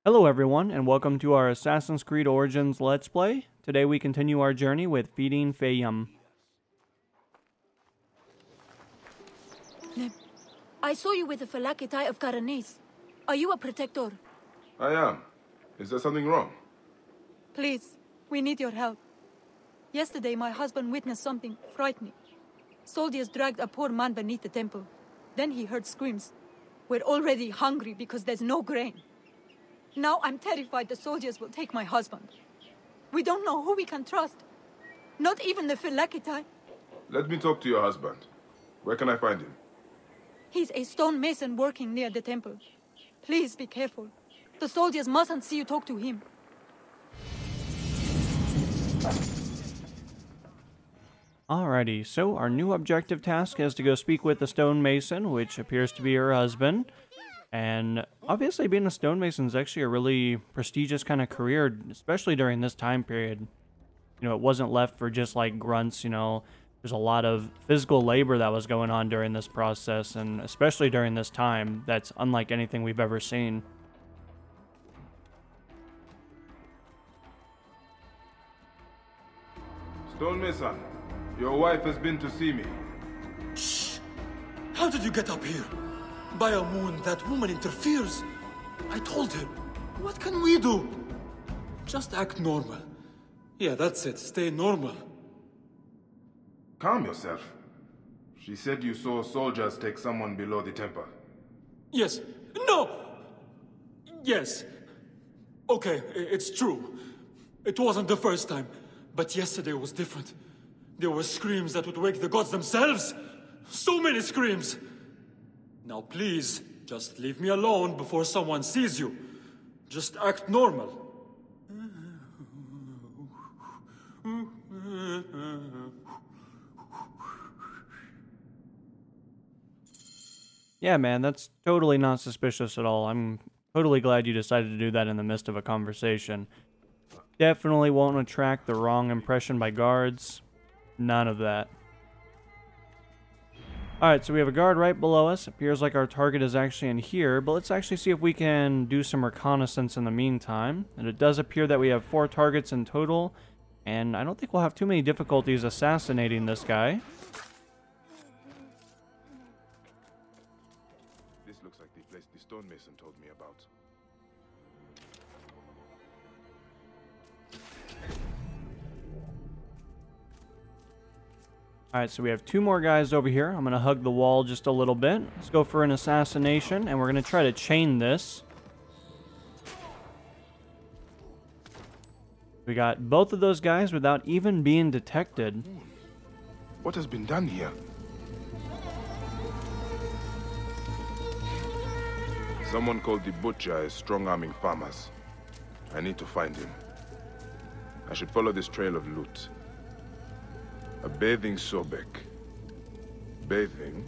Hello everyone, and welcome to our Assassin's Creed Origins Let's Play. Today we continue our journey with Feeding Faiyum. I saw you with the Phylakitai of Karanis. Are you a protector? I am. Is there something wrong? Please, we need your help. Yesterday my husband witnessed something frightening. Soldiers dragged a poor man beneath the temple. Then he heard screams. We're already hungry because there's no grain. Now I'm terrified the soldiers will take my husband. We don't know who we can trust. Not even the Phylakitai. Let me talk to your husband. Where can I find him? He's a stone mason working near the temple. Please be careful. The soldiers mustn't see you talk to him. Alrighty, so our new objective task is to go speak with the stonemason, which appears to be her husband. And obviously being a stonemason is actually a really prestigious kind of career, especially during this time period. You know, it wasn't left for just like grunts, there's a lot of physical labor that was going on during this process, and especially during this time, that's unlike anything we've ever seen. Stonemason, your wife has been to see me. Shh! How did you get up here? By a moon, that woman interferes. I told her. What can we do? Just act normal. Yeah, that's it. Stay normal. Calm yourself. She said you saw soldiers take someone below the temple. Yes. No! Yes. Okay, it's true. It wasn't the first time. But yesterday was different. There were screams that would wake the gods themselves. So many screams. Now please, just leave me alone before someone sees you. Just act normal. Yeah, man, that's totally not suspicious at all. I'm totally glad you decided to do that in the midst of a conversation. Definitely won't attract the wrong impression by guards. None of that. Alright, so we have a guard right below us. Appears like our target is actually in here, but let's actually see if we can do some reconnaissance in the meantime. And it does appear that we have 4 targets in total, and I don't think we'll have too many difficulties assassinating this guy. This looks like the place the stonemason told me about. Alright, so we have 2 more guys over here. I'm going to hug the wall just a little bit. Let's go for an assassination, and we're going to try to chain this. We got both of those guys without even being detected. What has been done here? Someone called the Butcher is strong-arming farmers. I need to find him. I should follow this trail of loot. A bathing Sobek. Bathing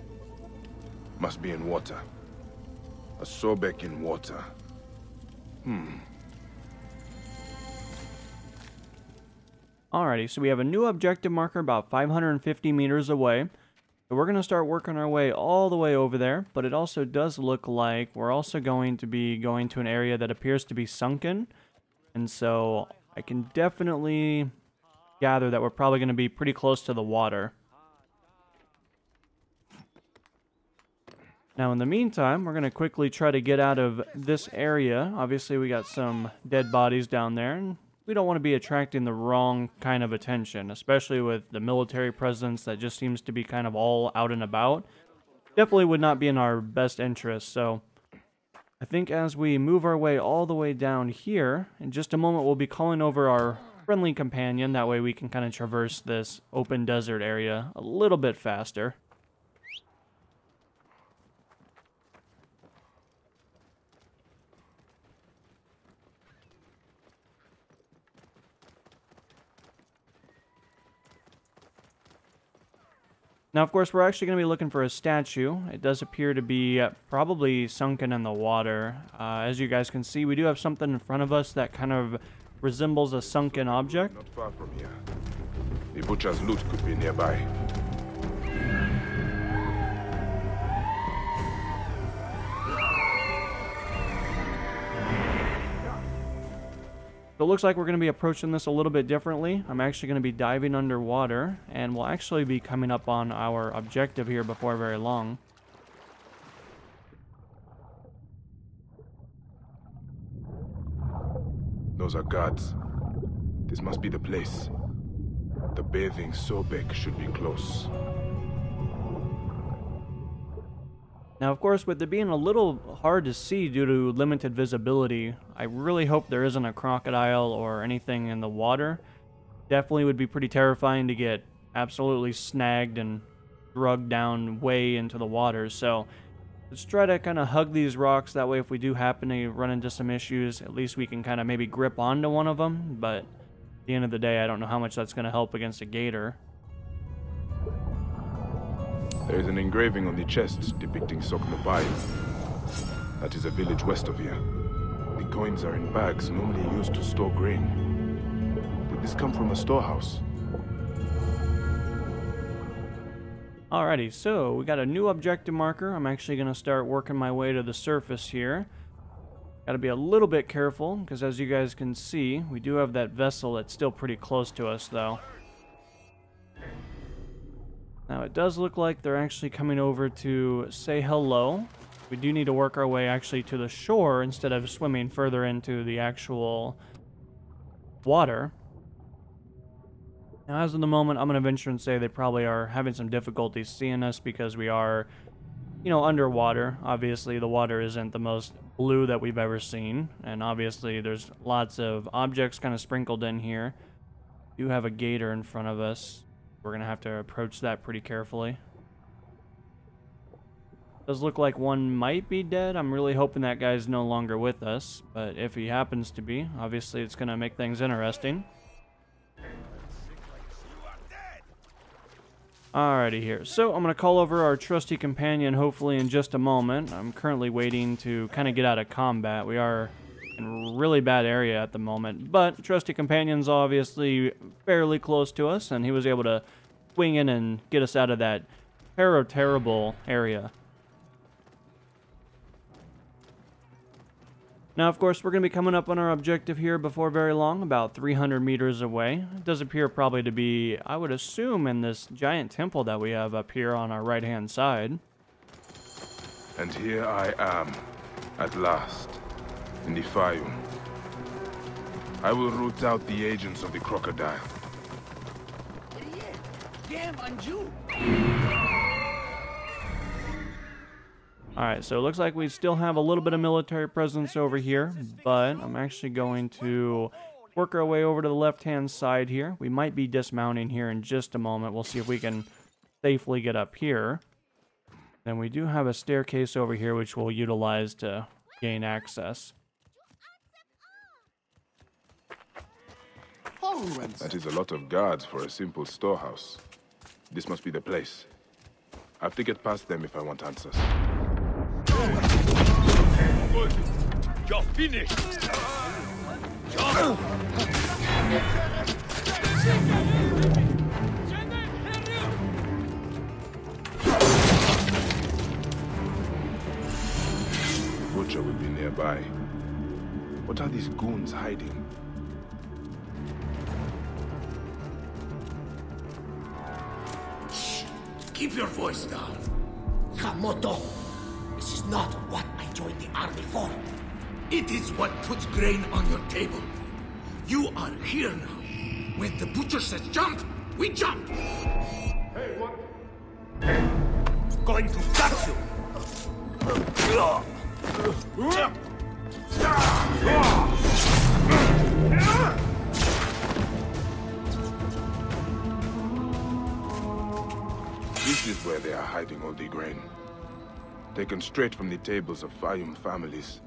must be in water. A Sobek in water. Alrighty, so we have a new objective marker about 550 meters away. So we're going to start working our way all the way over there, but it also does look like we're also going to be going to an area that appears to be sunken. And so I can definitely gather that we're probably going to be pretty close to the water. Now in the meantime, we're going to quickly try to get out of this area. Obviously we got some dead bodies down there, and we don't want to be attracting the wrong kind of attention, especially with the military presence that just seems to be kind of all out and about. Definitely would not be in our best interest, so I think as we move our way all the way down here, in just a moment we'll be calling over our friendly companion. That way we can kind of traverse this open desert area a little bit faster. Now, of course, we're actually going to be looking for a statue. It does appear to be probably sunken in the water. As you guys can see, we do have something in front of us that kind of resembles a sunken object. Not far from here. The Butcher's loot could be nearby. So it looks like we're going to be approaching this a little bit differently. I'm actually going to be diving underwater, and we'll actually be coming up on our objective here before very long. Those are guards. This must be the place. The bathing Sobek should be close. Now, of course, with it being a little hard to see due to limited visibility, I really hope there isn't a crocodile or anything in the water. Definitely would be pretty terrifying to get absolutely snagged and drugged down way into the water. So let's try to kind of hug these rocks. That way, if we do happen to run into some issues, at least we can kind of maybe grip onto one of them. But at the end of the day, I don't know how much that's going to help against a gator. There is an engraving on the chest depicting Soknobai. That is a village west of here. The coins are in bags normally used to store grain. Did this come from a storehouse? Alrighty, so we got a new objective marker. I'm actually going to start working my way to the surface here. Got to be a little bit careful, because as you guys can see, we do have that vessel that's still pretty close to us, though. Now, it does look like they're actually coming over to say hello. We do need to work our way actually to the shore instead of swimming further into the actual water. Now, as of the moment, I'm going to venture and say they probably are having some difficulty seeing us because we are, you know, underwater. Obviously, the water isn't the most blue that we've ever seen. And obviously, there's lots of objects kind of sprinkled in here. We do have a gator in front of us. We're going to have to approach that pretty carefully. Does look like one might be dead. I'm really hoping that guy's no longer with us. But if he happens to be, obviously it's going to make things interesting. Alrighty here. So I'm going to call over our trusty companion hopefully in just a moment. I'm currently waiting to kind of get out of combat. We are in a really bad area at the moment. But trusty companion's obviously fairly close to us, and he was able to swing in and get us out of that terrible area. Now, of course, we're going to be coming up on our objective here before very long, about 300 meters away. It does appear probably to be, I would assume, in this giant temple that we have up here on our right-hand side. And here I am, at last, in the Faiyum. I will root out the agents of the crocodile. Alright, so it looks like we still have a little bit of military presence over here, but I'm actually going to work our way over to the left-hand side here. We might be dismounting here in just a moment. We'll see if we can safely get up here. Then we do have a staircase over here which we'll utilize to gain access. That is a lot of guards for a simple storehouse. This must be the place. I have to get past them if I want answers. Good. You're finished. The butcher will be nearby. What are these goons hiding? Keep your voice down. Kamoto, this is not what I joined the army for. It is what puts grain on your table. You are here now. When the butcher says jump, we jump. Hey, what? Going to cut you. This is where they are hiding all the grain. Taken straight from the tables of Faiyum families.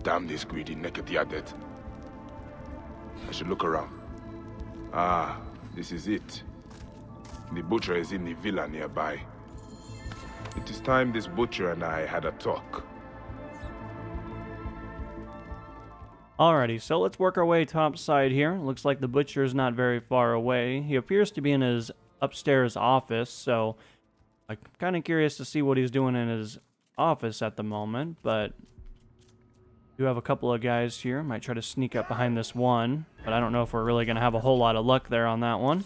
Damn this greedy Neketiadet. I should look around. Ah, this is it. The butcher is in the villa nearby. It is time this butcher and I had a talk. Alrighty, so let's work our way topside here. Looks like the butcher is not very far away. He appears to be in his upstairs office, so I'm kind of curious to see what he's doing in his office at the moment, but Do have a couple of guys here. Might try to sneak up behind this one, but I don't know if we're really going to have a whole lot of luck there on that one.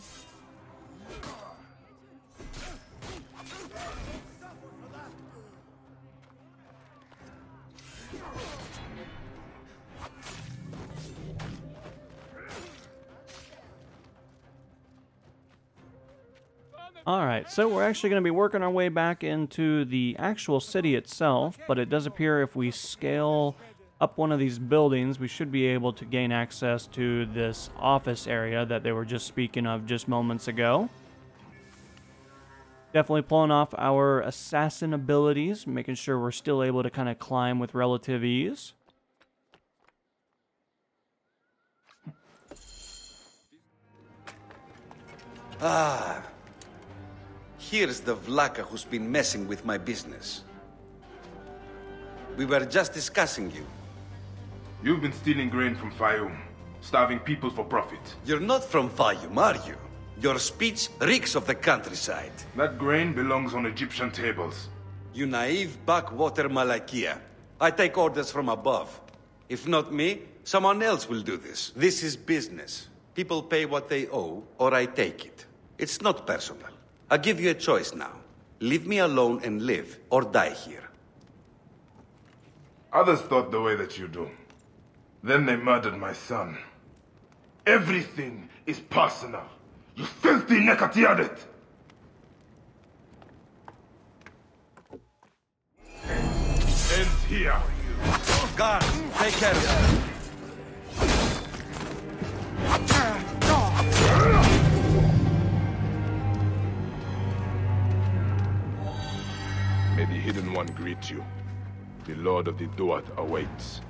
Alright, so we're actually going to be working our way back into the actual city itself, but it does appear if we scale up one of these buildings, we should be able to gain access to this office area that they were just speaking of just moments ago. Definitely pulling off our assassin abilities, making sure we're still able to kind of climb with relative ease. Ah. Here's the Vlaka who's been messing with my business. We were just discussing you. You've been stealing grain from Faiyum, starving people for profit. You're not from Faiyum, are you? Your speech reeks of the countryside. That grain belongs on Egyptian tables. You naive backwater Malakia. I take orders from above. If not me, someone else will do this. This is business. People pay what they owe, or I take it. It's not personal. I give you a choice now. Leave me alone and live, or die here. Others thought the way that you do. Then they murdered my son. Everything is personal. You filthy Nekatiadet! Ends here. Guards, take care of them. May the Hidden One greet you. The Lord of the Duat awaits.